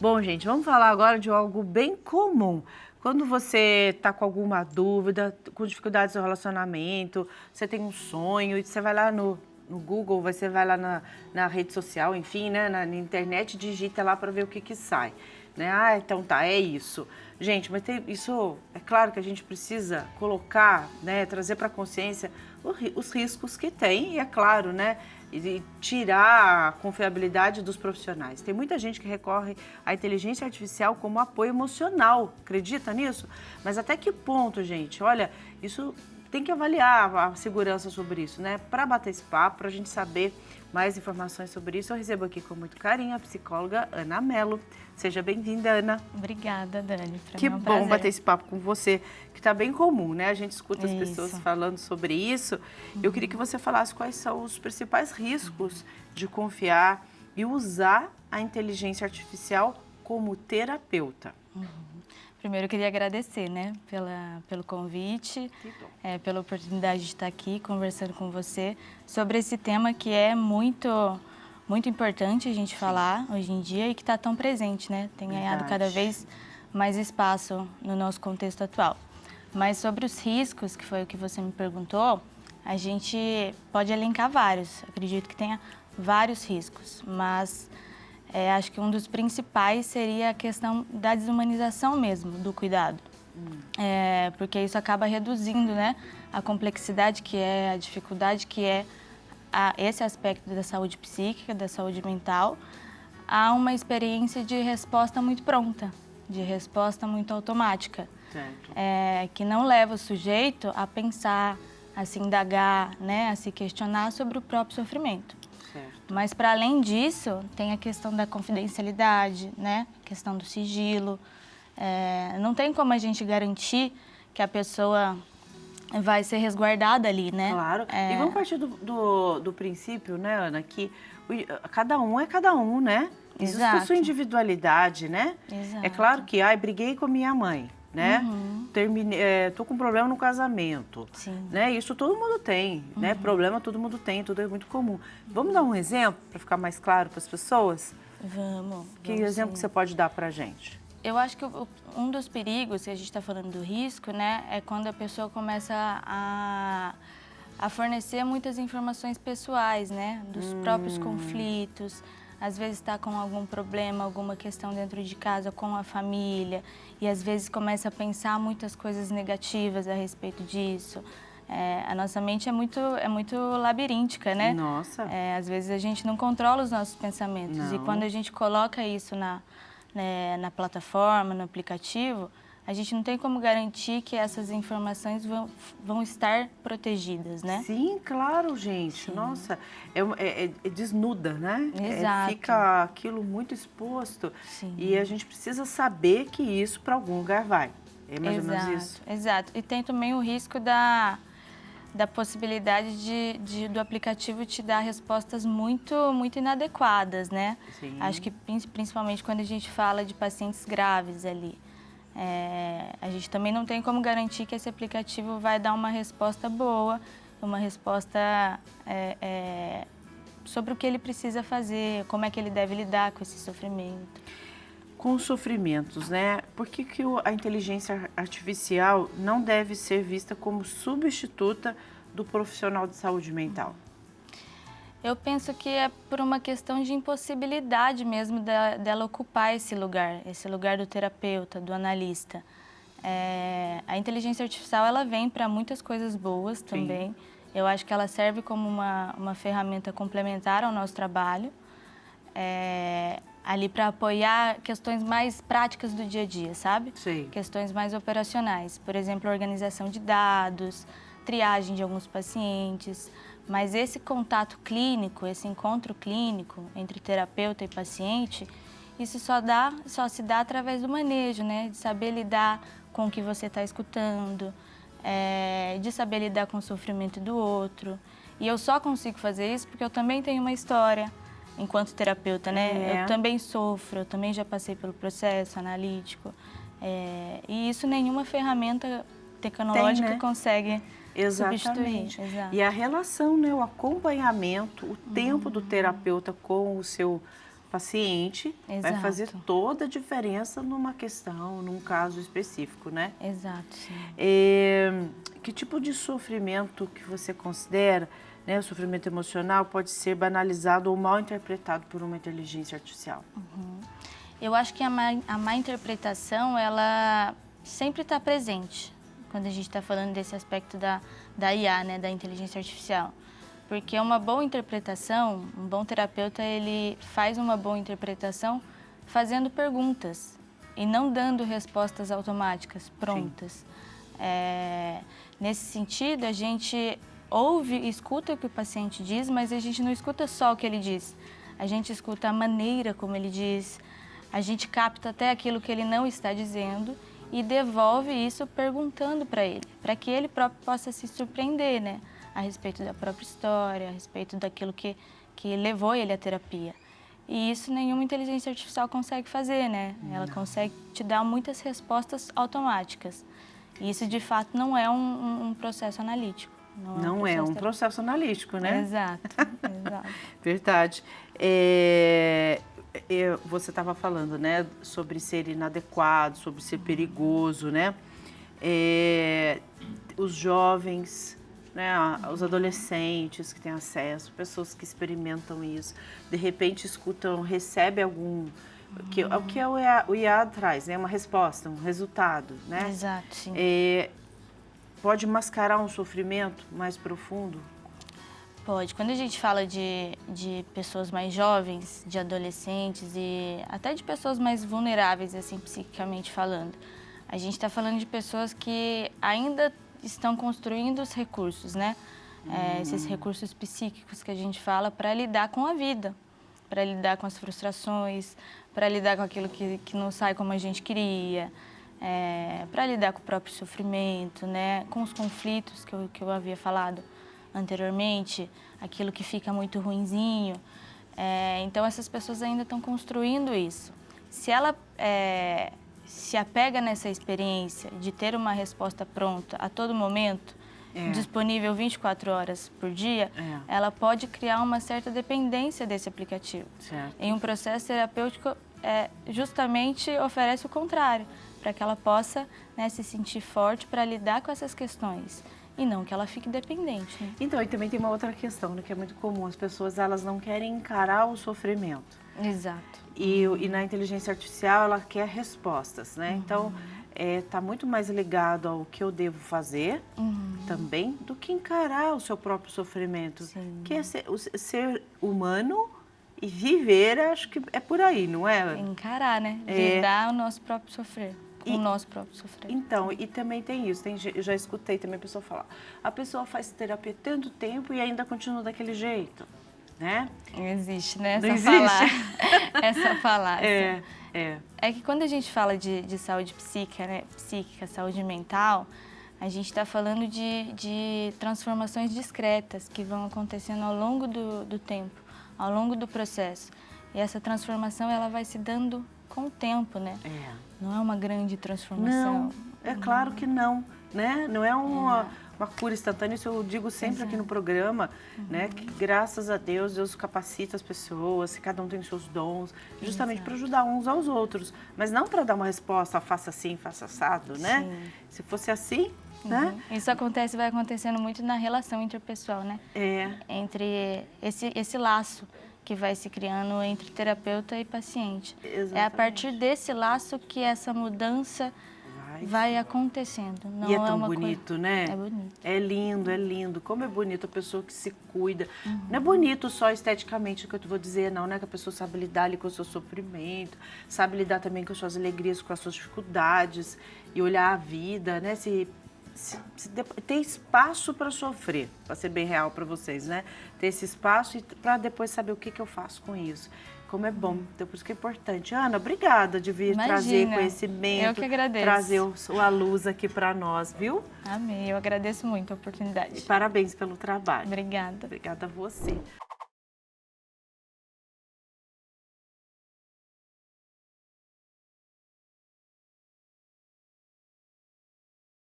Bom, gente, vamos falar agora de algo bem comum. Quando você está com alguma dúvida, com dificuldades no relacionamento, você tem um sonho e você vai lá no Google, você vai lá na rede social, enfim, né, na internet, digita lá para ver o que sai. Né? Ah, então tá, é isso. Gente, mas isso, é claro que a gente precisa colocar, né, trazer para a consciência os riscos que tem, e é claro, né, e tirar a confiabilidade dos profissionais. Tem muita gente que recorre à inteligência artificial como apoio emocional, acredita nisso? Mas até que ponto, gente? Olha, isso tem que avaliar a segurança sobre isso, né? Para bater esse papo, para a gente saber mais informações sobre isso, eu recebo aqui com muito carinho a psicóloga Ana Mello. Seja bem-vinda, Ana. Obrigada, Dani. Que bom bater esse papo com você, que está bem comum, né? A gente escuta as pessoas falando sobre isso. Eu queria que você falasse quais são os principais riscos de confiar e usar a inteligência artificial como terapeuta. Primeiro, eu queria agradecer, né, pelo convite, pela oportunidade de estar aqui conversando com você sobre esse tema que é muito importante a gente falar hoje em dia e que está tão presente, né? Tem ganhado cada vez mais espaço no nosso contexto atual. Mas sobre os riscos, que foi o que você me perguntou, a gente pode elencar vários. Acredito que tenha vários riscos, mas acho que um dos principais seria a questão da desumanização mesmo do cuidado. Porque isso acaba reduzindo, né, a complexidade que é, a dificuldade que é esse aspecto da saúde psíquica, da saúde mental, a uma experiência de resposta muito pronta, de resposta muito automática, que não leva o sujeito a pensar, a se indagar, né, a se questionar sobre o próprio sofrimento. Mas, para além disso, tem a questão da confidencialidade, né? A questão do sigilo. Não tem como a gente garantir que a pessoa vai ser resguardada ali, né? Claro. E vamos partir do princípio, né, Ana, que cada um é cada um, né? Existe a sua individualidade, né? Exato. É claro que, briguei com a minha mãe, né? Tô com problema no casamento. Sim. Né? Isso todo mundo tem, né? Problema todo mundo tem, tudo é muito comum. Vamos dar um exemplo para ficar mais claro para as pessoas? Vamos. Que exemplo que você pode dar para a gente? Eu acho que um dos perigos, se a gente está falando do risco, né, é quando a pessoa começa a fornecer muitas informações pessoais, né, dos próprios conflitos. Às vezes está com algum problema, alguma questão dentro de casa com a família e às vezes começa a pensar muitas coisas negativas a respeito disso. A nossa mente é muito labiríntica, né? Nossa! Às vezes a gente não controla os nossos pensamentos. Não. E quando a gente coloca isso na plataforma, no aplicativo, a gente não tem como garantir que essas informações vão estar protegidas, né? Sim, claro, gente. Sim. Nossa, desnuda, né? Exato. Fica aquilo muito exposto. Sim. E a gente precisa saber que isso para algum lugar vai. É mais ou menos isso? Exato. E tem também o risco da possibilidade do aplicativo te dar respostas muito inadequadas, né? Sim. Acho que principalmente quando a gente fala de pacientes graves ali. A gente também não tem como garantir que esse aplicativo vai dar uma resposta boa, uma resposta sobre o que ele precisa fazer, como é que ele deve lidar com esse sofrimento. Com os sofrimentos, né? Por que a inteligência artificial não deve ser vista como substituta do profissional de saúde mental? Eu penso que é por uma questão de impossibilidade mesmo dela ocupar esse lugar do terapeuta, do analista. A inteligência artificial, ela vem para muitas coisas boas também. Sim. Eu acho que ela serve como uma ferramenta complementar ao nosso trabalho, ali para apoiar questões mais práticas do dia a dia, sabe? Sim. Questões mais operacionais. Por exemplo, organização de dados, triagem de alguns pacientes. Mas esse contato clínico, esse encontro clínico entre terapeuta e paciente, isso só se dá através do manejo, né? De saber lidar com o que você está escutando, de saber lidar com o sofrimento do outro. E eu só consigo fazer isso porque eu também tenho uma história enquanto terapeuta, né? Eu também sofro, eu também já passei pelo processo analítico. E isso nenhuma ferramenta tecnológica tem, né? Consegue Exatamente. substituir. Exato. E a relação, né? O acompanhamento, o tempo do terapeuta com o seu paciente, vai Exato. fazer toda a diferença numa questão, num caso específico, né? Exato, sim. Que tipo de sofrimento que você considera, né, o sofrimento emocional pode ser banalizado ou mal interpretado por uma inteligência artificial? Eu acho que a má interpretação, ela sempre está presente quando a gente está falando desse aspecto da IA, né, da inteligência artificial. Porque uma boa interpretação, um bom terapeuta, ele faz uma boa interpretação fazendo perguntas e não dando respostas automáticas, prontas. Nesse sentido, a gente ouve e escuta o que o paciente diz, mas a gente não escuta só o que ele diz. A gente escuta a maneira como ele diz, a gente capta até aquilo que ele não está dizendo e devolve isso perguntando para ele, para que ele próprio possa se surpreender, né? A respeito da própria história, a respeito daquilo que levou ele à terapia. E isso nenhuma inteligência artificial consegue fazer, né? Ela consegue te dar muitas respostas automáticas. E isso, de fato, não é um processo analítico. Não é um processo analítico, né? Exato, exato. Verdade. Você estava falando, né, sobre ser inadequado, sobre ser perigoso, né? Os jovens, né, os adolescentes que têm acesso, pessoas que experimentam isso, de repente escutam, recebem algum... O que o IA traz, né? Uma resposta, um resultado, né? Exato, sim. Pode mascarar um sofrimento mais profundo? Pode. Quando a gente fala de pessoas mais jovens, de adolescentes e até de pessoas mais vulneráveis, assim, psiquicamente falando, a gente está falando de pessoas que ainda estão construindo os recursos, né? Esses recursos psíquicos que a gente fala para lidar com a vida, para lidar com as frustrações, para lidar com aquilo que não sai como a gente queria, para lidar com o próprio sofrimento, né? Com os conflitos que eu havia falado anteriormente, aquilo que fica muito ruinzinho. Então, essas pessoas ainda estão construindo isso. Se ela se apega nessa experiência de ter uma resposta pronta a todo momento, disponível 24 horas por dia, ela pode criar uma certa dependência desse aplicativo. Certo. Em um processo terapêutico, justamente oferece o contrário, para que ela possa, né, se sentir forte para lidar com essas questões. E não que ela fique dependente. Né? Então, e também tem uma outra questão, né, que é muito comum. As pessoas, elas não querem encarar o sofrimento. Exato. E na inteligência artificial, ela quer respostas, né? Então, tá muito mais ligado ao que eu devo fazer também do que encarar o seu próprio sofrimento. Sim. Que é ser humano e viver, acho que é por aí, não é? Encarar, né? Lidar o nosso próprio sofrer. Com o nosso próprio sofrer. Então, e também tem isso. Eu já escutei também a pessoa falar. A pessoa faz terapia tanto tempo e ainda continua daquele jeito, né? Não existe, né? Não existe. Essa falácia. É que quando a gente fala de saúde psíquica, né? Psíquica, saúde mental, a gente está falando de transformações discretas que vão acontecendo ao longo do tempo, ao longo do processo. E essa transformação, ela vai se dando com o tempo, né? Não é uma grande transformação. Não, é claro que não, né? Não é uma cura instantânea, isso eu digo sempre aqui no programa, né? Que graças a Deus, Deus capacita as pessoas, cada um tem os seus dons, justamente para ajudar uns aos outros, mas não para dar uma resposta, faça assim, faça assado, né? Sim. Se fosse assim, né? Isso vai acontecendo muito na relação interpessoal, né? Entre esse laço que vai se criando entre terapeuta e paciente. Exatamente. É a partir desse laço que essa mudança vai acontecendo. Não e é tão uma bonito, coisa... né? É bonito. É lindo, é lindo. Como é bonito a pessoa que se cuida. Não é bonito só esteticamente, que eu vou dizer, não, né? Que a pessoa sabe lidar ali com o seu sofrimento, sabe lidar também com as suas alegrias, com as suas dificuldades e olhar a vida, né? Ter espaço para sofrer, para ser bem real para vocês, né? Ter esse espaço para depois saber o que eu faço com isso. Como é bom, então por isso que é importante. Ana, obrigada de vir trazer conhecimento, eu que agradeço. trazer a luz aqui para nós, viu? Amém, eu agradeço muito a oportunidade. E parabéns pelo trabalho. Obrigada. Obrigada a você.